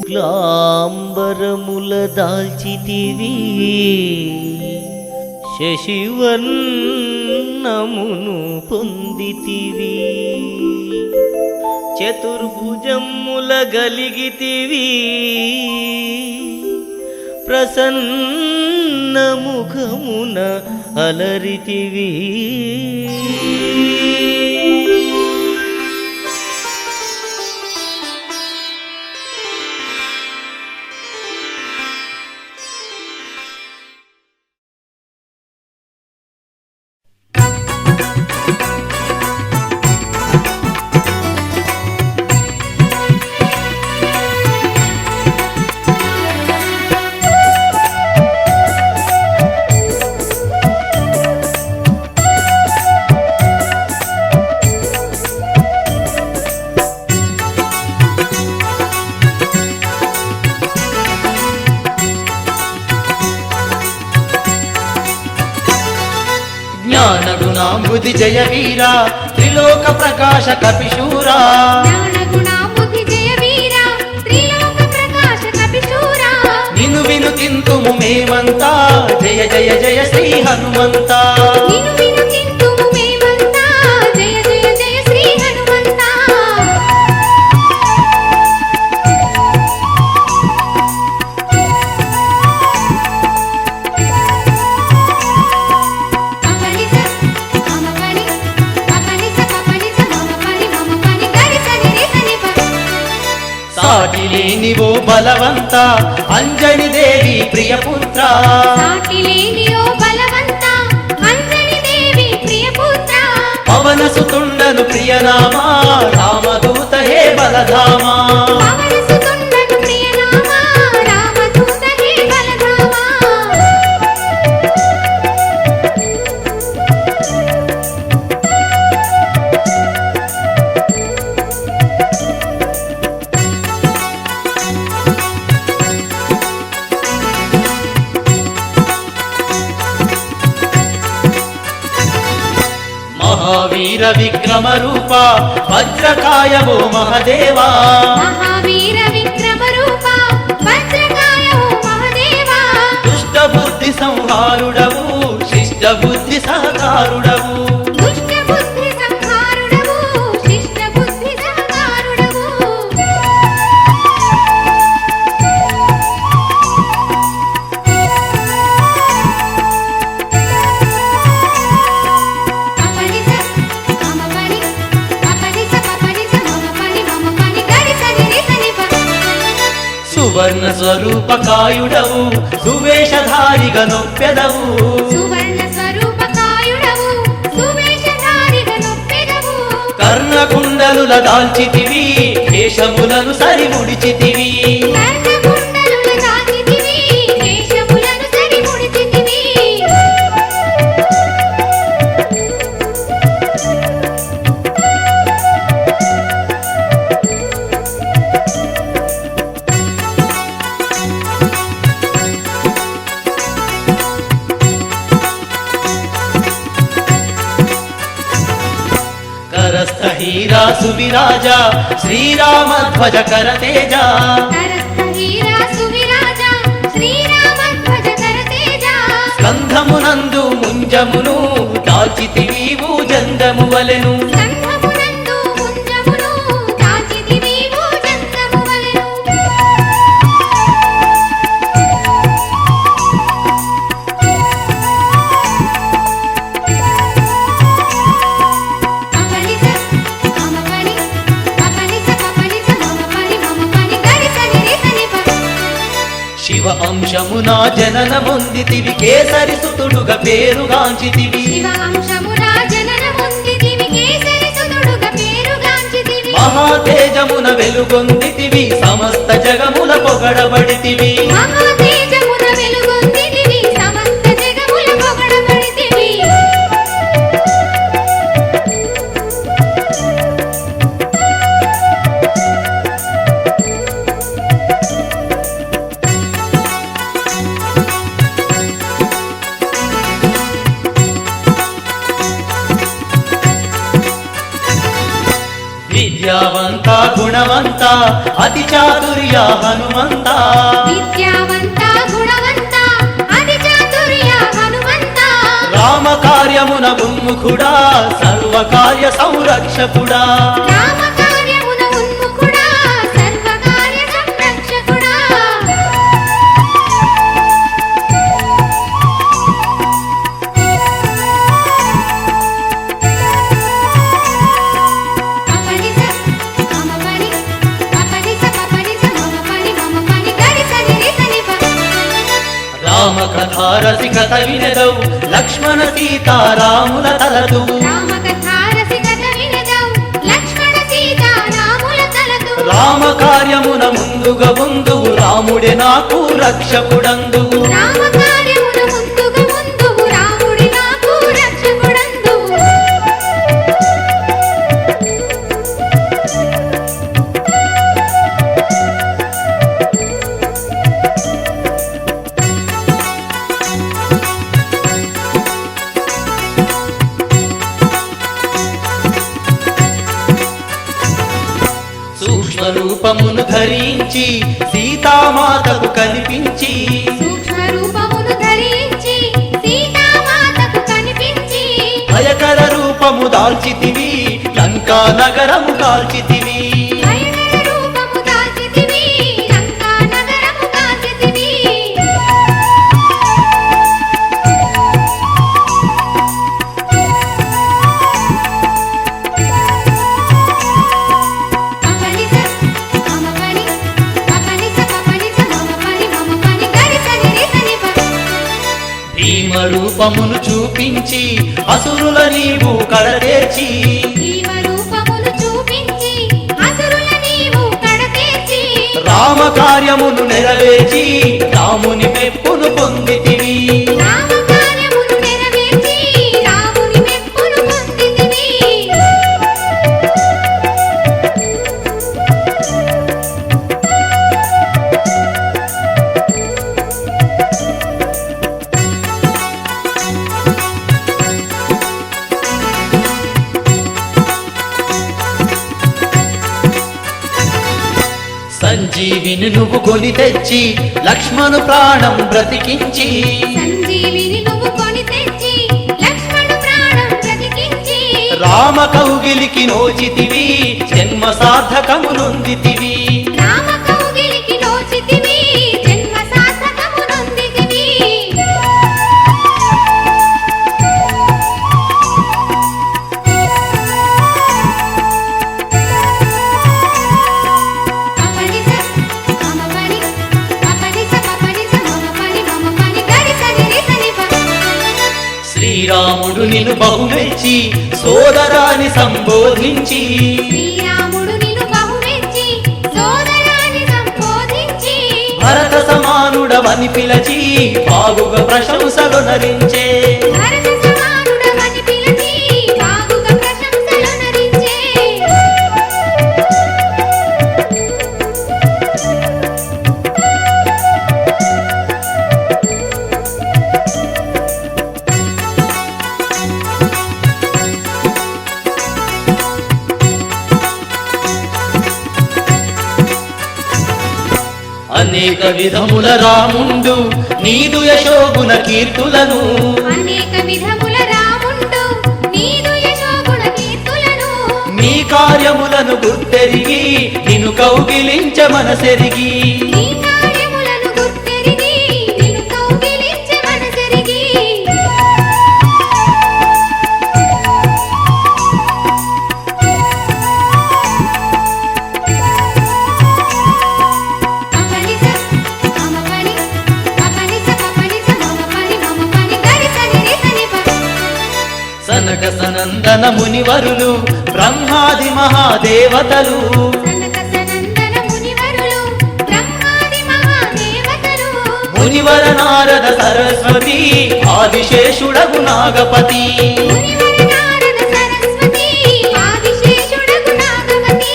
శుక్లాంబరముల దాల్చితివి శశివర్ణమును పొందితివి చతుర్భుజముల గలిగితివి ప్రసన్న ముఖమున అలరితివి జ్ఞానగుణాంబుధి జయ వీరా త్రిలోక ప్రకాశ కపిశూరా జ్ఞానగుణాంబుధి జయ వీరా త్రిలోక ప్రకాశ కపిశూరా నిను విను తింతుము మేమంతా జయ జయ జయ శ్రీ హనుమంతా నిను విను తింతుము మేమంతా జయ జయ జయ శ్రీ హనుమంతా సాటి లేనివో బలవంత అంజని దేవి ప్రియపుత్ర సాటి లేనియో బలవంత అంజని దేవి ప్రియపుత్ర పవన సుతుండను ప్రియనామా రామదూత హే బలధామా పవన సుతుండను ప్రియనామా రామదూత హే బలధామా మహావీర విక్రమ రూప వజ్రకాయవో మహదేవా మహావీర విక్రమ రూప వజ్రకాయో మహదేవా దుష్ట బుద్ధి సంహారుడవు శిష్ట బుద్ధి సహకారుడవు దుష్ట బుద్ధి సంహారుడవు శిష్ట బుద్ధి సహకారుడవు పపనిస మమపని పపనిస పపనిస మమపని మమపని గరిసని రిసని ప సువర్ణ స్వరూప కాయుడవు సువేషధారిగా నొప్పెదవు సువర్ణ స్వరూప కాయుడవు సువేషధారిగా నొప్పెదవు కర్ణకుండలుల దాల్చితివి కేశములను సరిముడిచితివి కర్ణకుండలుల దాచితివి కేశములను సరిముడిచితివి కరస్థ హీరా సువిరాజ శ్రీరామధ్వజ కరతేజ కరస్థ హీరా సువిరాజ శ్రీరామధ్వజ కరతేజ స్కంధమునందు ముంజమును దాల్చితివి భూజంగము వలెను స్కంధమునందు ముంజమును దాచితివి భూజంగము వలెను పపనిస మమపని పపనిస పపనిస మమపని మమపని గరిసని రిసని ప శివ అంశమున జనన పొందితివి కేసరి సుతుడుగా పేరుగాంచితివి శివ అంశమున జనన పొందితివి కేసరి సుతుడుగా పేరుగాంచితివి మహాతేజమున వెలుగొందితివి సమస్త జగముల పొగడబడితివి మహాతేజమున వెలుగొందితివి సమస్త జగముల పొగడబడితివి విద్యావంత గుణవంత అతి చాతుర్య హనుమంత విద్యావంత గుణవంత అతి చాతుర్య హనుమంత రామ కార్యమున ఉన్ముఖుడా సర్వకార్య సంరక్షకుడా రామ కార్యమున ఉన్ముఖుడా సర్వకార్య సంరక్షకుడా పపనిస మమపని పపనిస పపనిస మమపని మమపని గరిసని రిసని ప రామ కథారసికత వినదవు లక్ష్మణ సీతారాముల తలదు రామకథారసికత వినదౌ లక్ష్మణ సీతారాముల తలదు రామ కార్యమున ముందుగా ముందువు రాముడే నాకు రక్షకుడందువు రామ కార్యమున ముందుగా ముందువు రాముడి నాకు రక్షకుడందువు సూక్ష్మ రూపమును ధరించి సీతామాతకు కనిపించి సూక్ష్మ రూపమును ధరించి సీతామాతకు కనిపించి భయకర రూపము దాల్చితివి లంకా నగరము కాల్చితివి భయకర రూపము దాల్చితివి లంకా నగరము కాల్చితివి పపనిస మమపని పపనిస పపనిస మమపని మమపని గరిసని రిసని ప భీమ రూపమును చూపించి అసురుల నీవు కడతేర్చి జీవ రూపమును చూపించి అసురుల నీవు కడతేర్చి రామ కార్యమును నెరవేర్చి రాముని మెప్పును పొందితివి రామ కార్యమును నెరవేర్చి రాముని మెప్పును పొందితివి సంజీవిని నువ్వు కొని తెచ్చి లక్ష్మణు ప్రాణం బ్రతికించి సంజీవిని నువ్వు కొని తెచ్చి లక్ష్మణ ప్రాణం బ్రతికించి రామ కౌగిలికి నోచితివి జన్మ సార్థకమునొందితివి రామ కౌగిలికి నోచితివి జన్మ సార్థకము నొందితివి పపనిస మమపని పపనిస పపనిస మమపని మమపని గరిసని రిసని ప శ్రీరాముడు నిన్ను బహుమెచ్చి సోదరాని సంబోధించి శ్రీరాముడు నిన్ను బహుమెచ్చి సోదరాని సంబోధించి భరత సమానుడవని పిలచి బాగుగా ప్రశంసలొనరించే భరత సమానుడవని పిలిచి బాగుగా ప్రశంసలొనరించే అనేక విధముల రాముండు నీదు యశోగుణ కీర్తులను అనేక విధముల రాముండు నీదు యశోగుణ కీర్తులను నీ కార్యములను గుర్తెరిగి నిన్ను కౌగిలించ మనసెరిగి నీ కార్యములను గుర్తెరిగి నిన్ను కౌగిలించె మనసెరిగి పపనిస మమపని పపనిస పపనిస మమపని మమపని గరిసని రిసని ప సనక సనందన మునివరులు బ్రహ్మాది మహాదేవతలు సనక సనందన మునివరులు బ్రహ్మాది మహాదేవతలు మునివర నారద సరస్వతి ఆదిశేషుడగు నాగపతి మునివర నారద సరస్వతి ఆదిశేషుడగు నాగవతి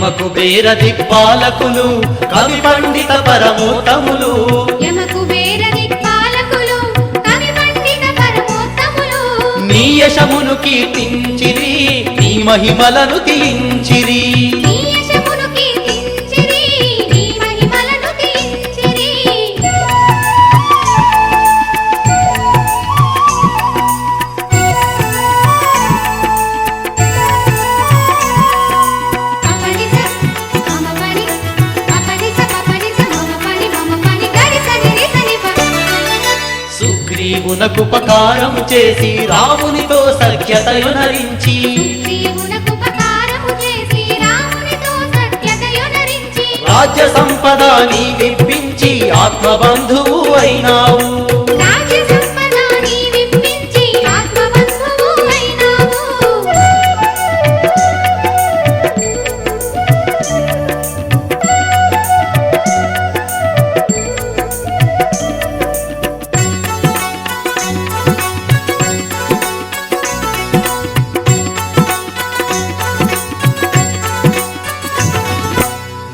యమకు బేర దిక్పాలకులు కవి పండిత పరమోత్తములు యమకు వేర దిక్పాలకులు కవి పండిత పరమోత్తములు నీ యశమును కీర్తించిరి నీ మహిమలను తీయించిరి నీ యశమును కీర్తించిరి నీ మహిమలను తీయించిరి పపనిస మమపని పపనిస పపనిస మమపని మమపని గరిసని రిసని ప సుగ్రీవునకుపకారము చేసి రామునితో సఖ్యతయునరించి సుగ్రీవునకుపకారము చేసి రామునితో సఖ్యతయునరించి రాజ్య సంపద నీవిప్పించి ఆత్మబంధువు అయినావు రాజ్య సంపద నీవిప్పించి ఆత్మబంధువు అయినావు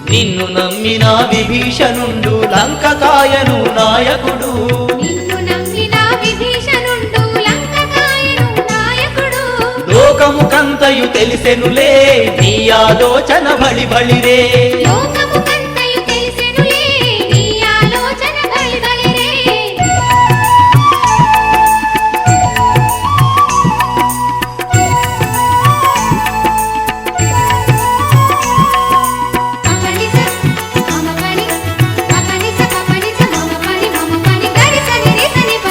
నిన్ను నమ్మిన విభీషణుండు లంకకాయను నాయకుడు నిన్ను నమ్మిన విభీషణుండు లంకకాయను నాయకుడు లోకము కంతయు తెలిసెనులే నీ ఆలోచన బలి బలిరే లోకము కంతయు తెలిసెనులే నీ ఆలోచన బలిబలిరే పపనిస మమపని పపనిస పపనిస మమపని మమపని గరిసని రిసని ప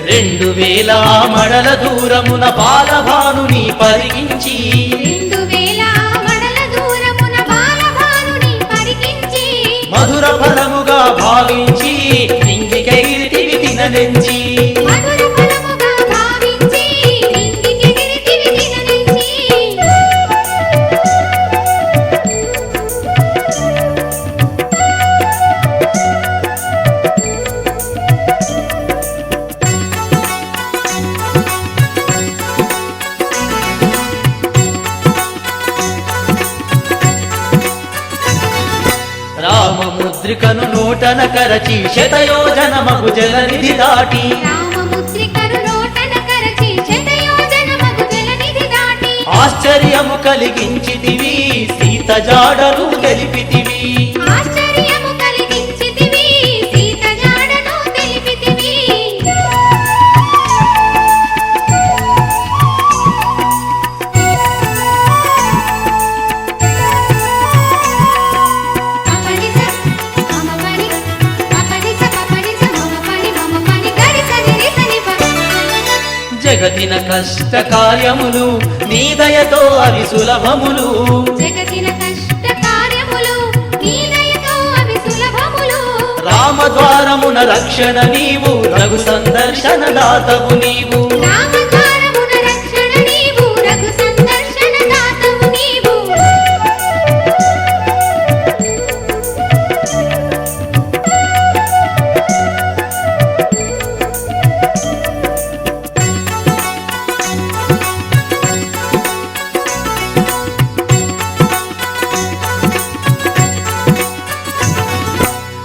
2000 మడల దూరమున బాలభానుని పరిగించి 2000 మడల దూరమున బాలభానుని పరికించి మధుర ఫలముగా భావించి నింగికైరిటివి తిననెంచి మధుర ఫలముగా భావించి నింగికెగిరితివి తిననించి రామముద్రికను నోటన కరచి శతయోజనమగు జలనిధి దాటి రామముద్రికను నోటన కరచి శతయోజనమగు జలనిధి దాటి ఆశ్చర్యము కలిగించితివి సీత జాడను తెలిపితివి ఆశ్చర్యము కలిగించితివి సీత జాడను తెలిపితివి పపనిస మమపని పపనిస పపనిస మమపని మమపని గరిసని రిసని ప జగతిన కష్ట కార్యములు నీ దయతో అవి సులభములు జగతిన కష్ట కార్యములు నీ దయతో అవి సులభములు రామద్వారమున రక్షణ నీవు రఘు సందర్శన దాతవు నీవు రామద్వారమున రక్షణ నీవు రఘు సందర్శన దాతవు నీవు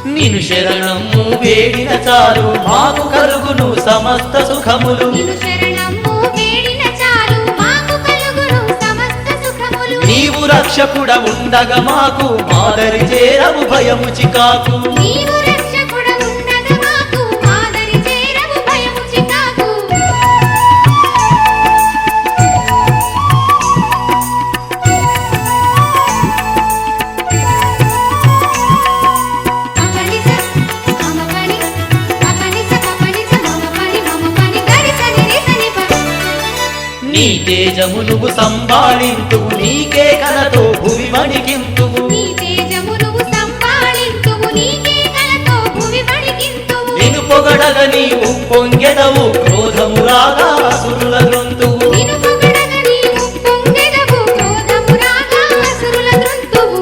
నిన్ను శరణము వేడిన చాలు మాకు కలుగును సమస్త సుఖములు నిన్ను శరణము వేడిన చాలు మాకు కలుగును సమస్త సుఖములు నీవు రక్షకుడ ఉండగా మాకు మాదరి చేరవు భయము చికాకు నీవు రక్షకుడ ఉండగా మాకు మాదరి చేరవు భయము చికాకు పపనిస మమపని పపనిస పపనిస మమపని మమపని గరిసని రిసని ప నీ తేజము నువ్వు సంభాళింతు నీకే కలతో భువి వణికింతువు నీ తేజము నువ్వు సంపాళింతువు నీకే కలతో భువి వణికింతువు నిన్ను పొగడగ నీవు పొంగెదవు క్రోధము రాగా అసురుల గొంతువు నిన్ను పొగడగ నీవు పొంగెదవు క్రోధము రాగా అసురుల గొంతువు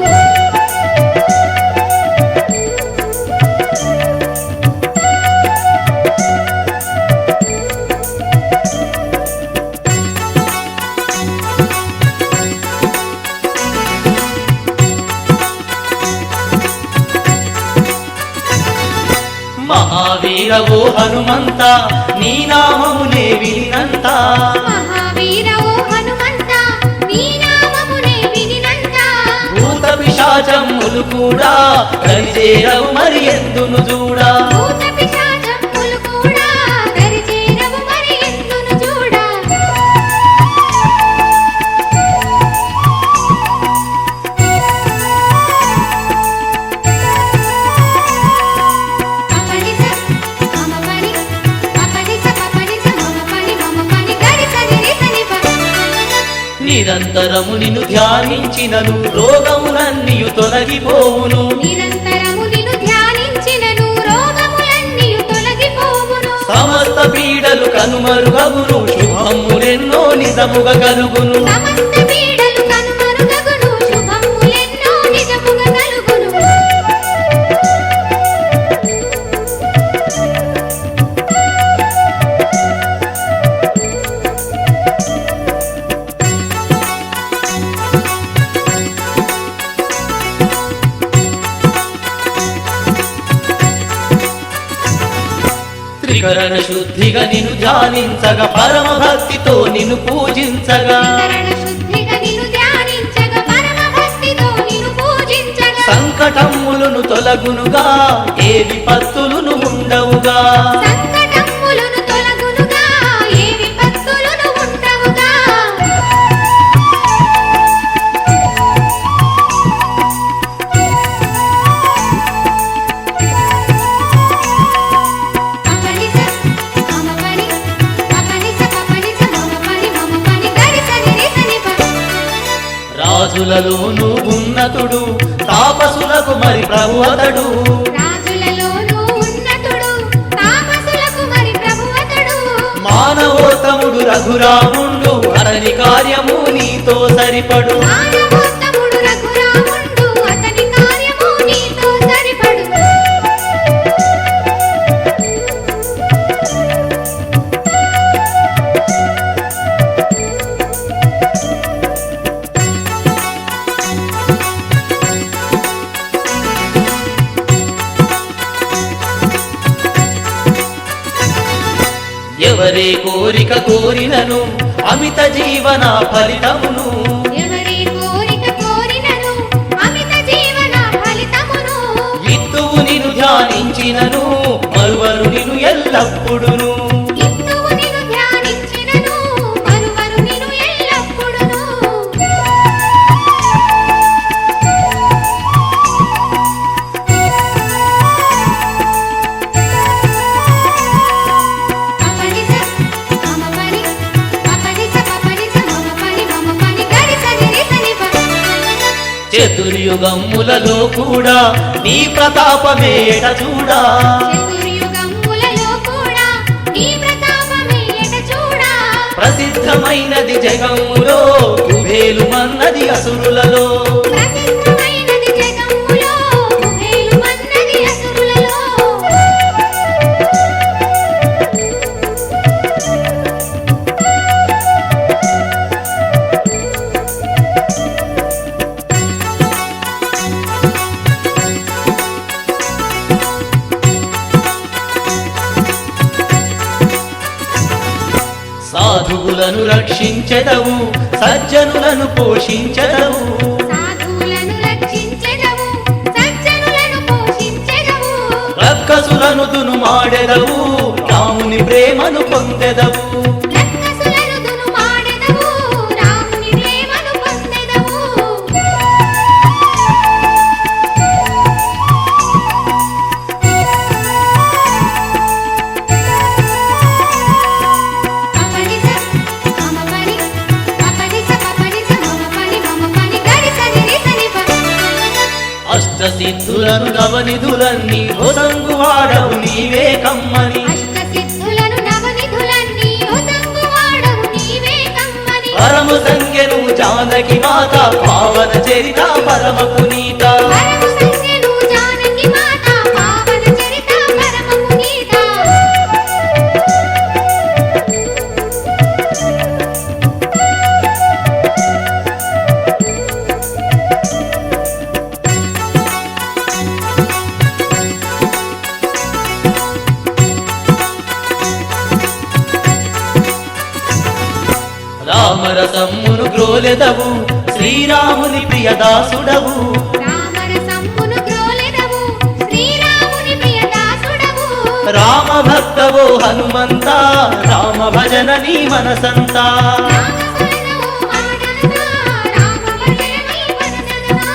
మహావీరవో హనుమంత నీ నామమునే వినినంత మహావీర ఓ హనుమంత నీ నామమునే వినినంత భూత పిశాచములు కూడా దరిచేరవు మరి ఎందును చూడా భూత పిశాచములు కూడా దరిచేరవు మరి ఎందును చూడా అపనిస మమపని అపనిస పపనిస మమపని మమపని గరిసని రిసని ప నిరంతరము నిన్ను ధ్యానించినను రోగములన్నీయు తొలగిపోవును నిరంతరము నిన్ను ధ్యానించినను రోగములన్నీయు తొలగిపోవును సమస్త పీడలు కనుమరుగవును శుభములెన్నో నిజముగా కలుగును సమస్త పీడలు కనుమరుగగును శుభములెన్నో నిజముగా కలుగును త్రికరణ శుద్ధిగా నిన్ను ధ్యానించగా పరమ భక్తితో నిన్ను పూజించగా త్రికరణ శుద్ధిగా నిన్ను ధ్యానించగా పరమ భక్తితో నిన్ను పూజించగా సంకటములను తొలగునుగా ఏ విపత్తులను ఉండవుగా సంకటములను తొలగునుగా ఏ విపత్తులను ఉండవుగా అపనిస మమపని అపనిస పపనిస మమపని మమపని గరిసని రిసని ప రాజులలోను ఉన్నతుడు తాపసులకు మరి ప్రభు అతడు రాజులలోనూ ఉన్నతుడు తాపసులకు మరి ప్రభువతడు మానవోత్తముడు రఘురాముండు అతని కార్యము నీతో సరిపడు మానవోత్తముడు రఘురాముండు అతని కార్యము నీతో సరిపడు ఎవరే కోరిక కోరినను అమిత జీవన ఫలితమును ఎవరి కోరిక కోరినను అమిత జీవన ఫలితమును విత్తువు నిన్ను ధ్యానించినను మరువరు నిన్ను ఎల్లప్పుడును ఇందువు నిన్ను ధ్యానించినను మరువరు నిన్ను ఎల్లప్పుడును అపనిస మమపని అపనిస పపనిస మమపని మమపని గరిసని రిసని ప చతుర్యుగములలో కూడా నీ ప్రతాపమే ఎట చూడా చతుర్యుగములలో కూడా నీ ప్రతాపమే ఎట చూడా ప్రసిద్ధమైనది జగములో కుబేలు మన్నది అసురులలో ప్రసిద్ధమైనది జగములో కుబేలుమన్నది అసురులలో సాధువులను రక్షించెదవు సజ్జనులను పోషించెదవు సాధువులను రక్షించెదవు సజ్జనులను పోషించెదవు రక్కసులను దునుమాడెదవు రాముని ప్రేమను పొందెదవు రక్కసులను దునుమాడెదవు రాముని ప్రేమను పొందెదవు అపనిస మమపని అపనిస పపనిస మమపని మమపని గరిసని రిసని ప అష్టసిద్ధులను నవనిధులన్నీ ఒసంగు వాడవు నీవే కమ్మని అష్టసిద్ధులను నవనిధులన్నీ ఒసంగు వాడవు నీవే కమ్మని పరము సంఖ్యను జానకి మాత పావన చరిత పరమ పునీత పరమ సంఖ్యను జానకి మాత పావన చరిత పరమ పునీత రామరసమ్మును గ్రోలెదవు శ్రీరాముని ప్రియదాసుడవు రామరసమ్మును గ్రోలెదవు శ్రీరాముని ప్రియదాసుడవు రామ భక్తవో హనుమంత రామ భజన నీ మనసంతా రామశరణము ఆడనగా రామ భజన నీ మనసనగా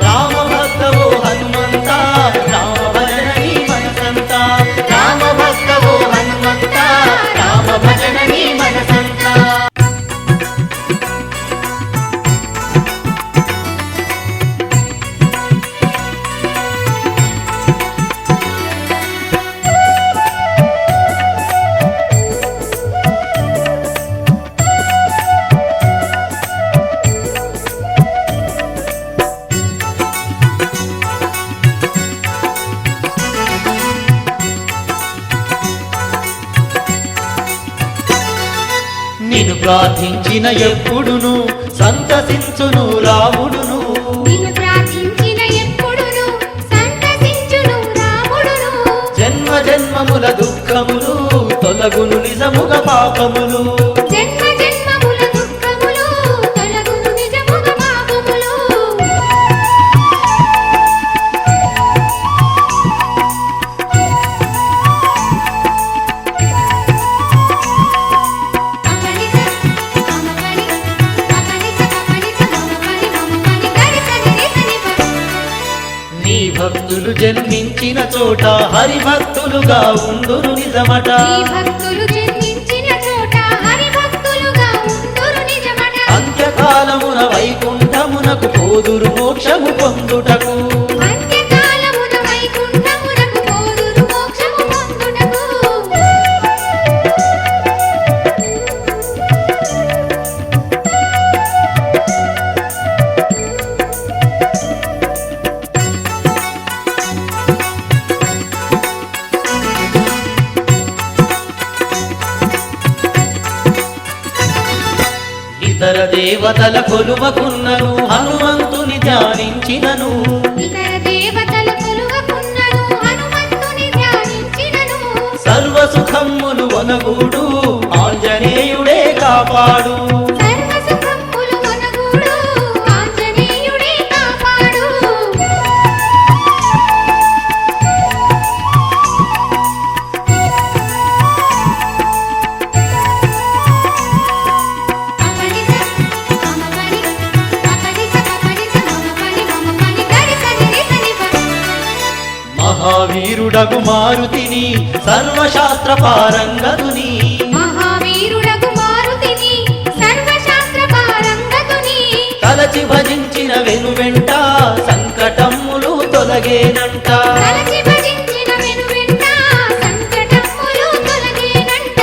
రామ భక్తవో హనుమంత రామ భజన నీ మనసంతా రామ భక్తవో హనుమంత రామ భజన నీ మనసంతా నిన్ను ప్రార్థించిన ఎప్పుడును సంతసించును రాముడును నిన్ను ప్రార్థించిన ఎప్పుడును సంతసించును రాముడును జన్మ జన్మముల దుఃఖములు తొలగును నిజముగ పాపములు జన్మ జన్మముల దుఃఖములు తొలగును నిజముగ పాపములు అపనిస అమపని అపనిస అపనిస మమపని మమపని గరిసని రిసని ప నీ భక్తులు జన్మించిన చోట హరి భక్తులుగా ఉండును నిజమట ఈ భక్తులు జన్మించిన చోట హరి భక్తులుగా ఉందురు నిజమట అంత్యకాలమున వైకుంఠమునకు పోదురు మోక్షము పొందుటకు అంత్యకాలమున వైకుంఠమునకు పోదురు మోక్షము పొందుటకు ఇతర దేవతల కొలువకున్నను హనుమంతుని ధ్యానించినను ఇతర దేవతల కొలువకున్నను హనుమంతుని ధ్యానించినను సర్వ సుఖమ్ములు వనగూడు ఆంజనేయుడే కాపాడు సర్వ సుఖములు వనగూడు ఆంజనేయుడే కాపాడు అపనిస అమపని అపనిస అపనిస మమపని మమపని గరిసని రిసని ప మహావీరుడగు మారుతిని సర్వశాస్త్ర పారంగతుని మహావీరుడగు మారుతిని సర్వశాస్త్ర పారంగతుని తలచి భజించిన వెనువెంట సంకటములు తొలగేనంట తలచి భజించిన వెనువెంట సంకటములు తొలగేనంట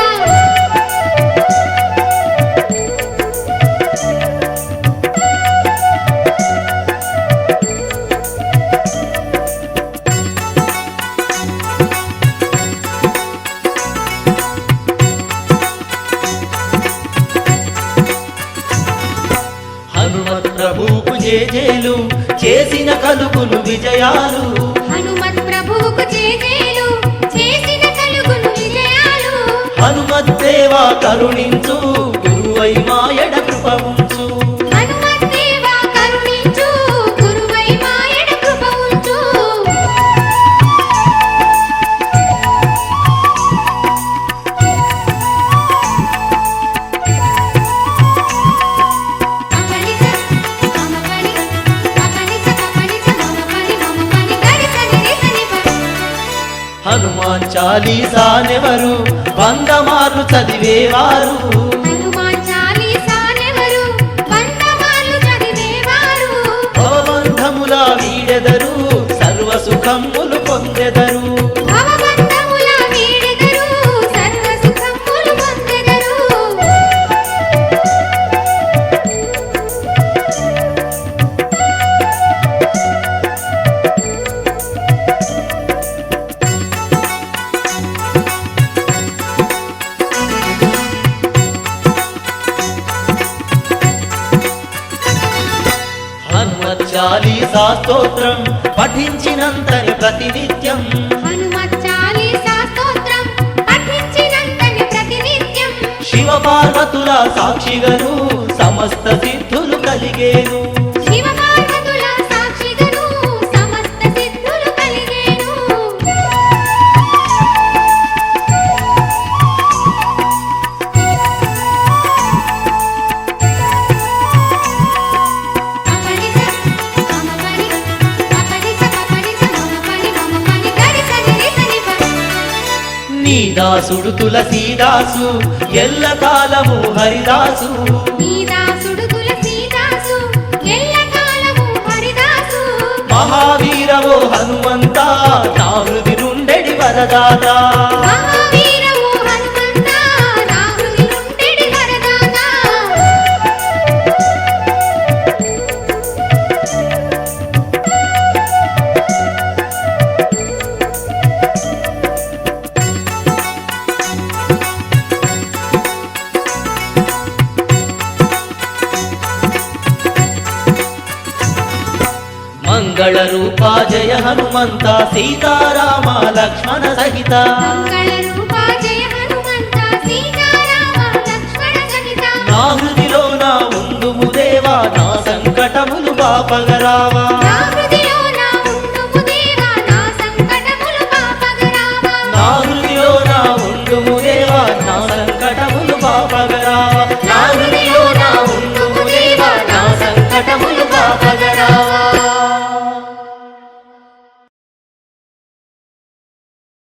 హనుమత్ ప్రభువుకు జేజేలు చేసిన కలుగులు విజయాలు హనుమత్ ప్రభువుకు జేజేలు చేసిన కలుగును విజయాలు హనుమత్ దేవా కరుణించు గురువై మాయడ కృప ఉంచు హనుమత్ దేవా కరుణించు గురువై మాయడ కృప ఉంచు అపనిస అమపని అపనిస అపనిస మమపని మమపని గరిసని రిసని ప హనుమాన్ చాలీసానెవరు 100 మార్లు చదివేవారు హనుమాన్ చాలీసానెవరు 100 మార్లు చదివేవారు భవబంధముల వీడెదరు సర్వ సుఖములు పొందెదరు భవబంధముల వీడెదరు సర్వ సుఖములు పొందెదరు హనుమత్ చాలీసా స్తోత్రం పఠించినంతని ప్రతినిత్యం హనుమత్ చాలీసా స్తోత్రం పఠించినంతని ప్రతినిత్యం శివ పార్వతుల సాక్షిగను సమస్త సిద్ధులు కలిగేను శివ పార్వతుల సాక్షిగను సమస్త సిద్ధులు కలిగేను అపనిస మమపని అపనిస మపనిస మమపని మమపని గరిస నిరిసనిప నీ దాసుడు తులసీదాసు ఎల్ల కాలము హరిదాసు నీ దాసుడు తులసీదాసు ఎల్లకాలము హరిదాసు మహావీరవో హనుమంత నా హృది నుండెడి వరదాత మహావీరము హనుమంత నా హృది నుండెడి వరదాత మంగళ రూపా జయ హనుమంత సీతారామ లక్ష్మణ సహిత మంగళ రూపా జయ హనుమంత సీతారామ లక్ష్మణ సహిత నా హృదిలో నా ఉందుము దేవా నా సంకటములు బాపగరావా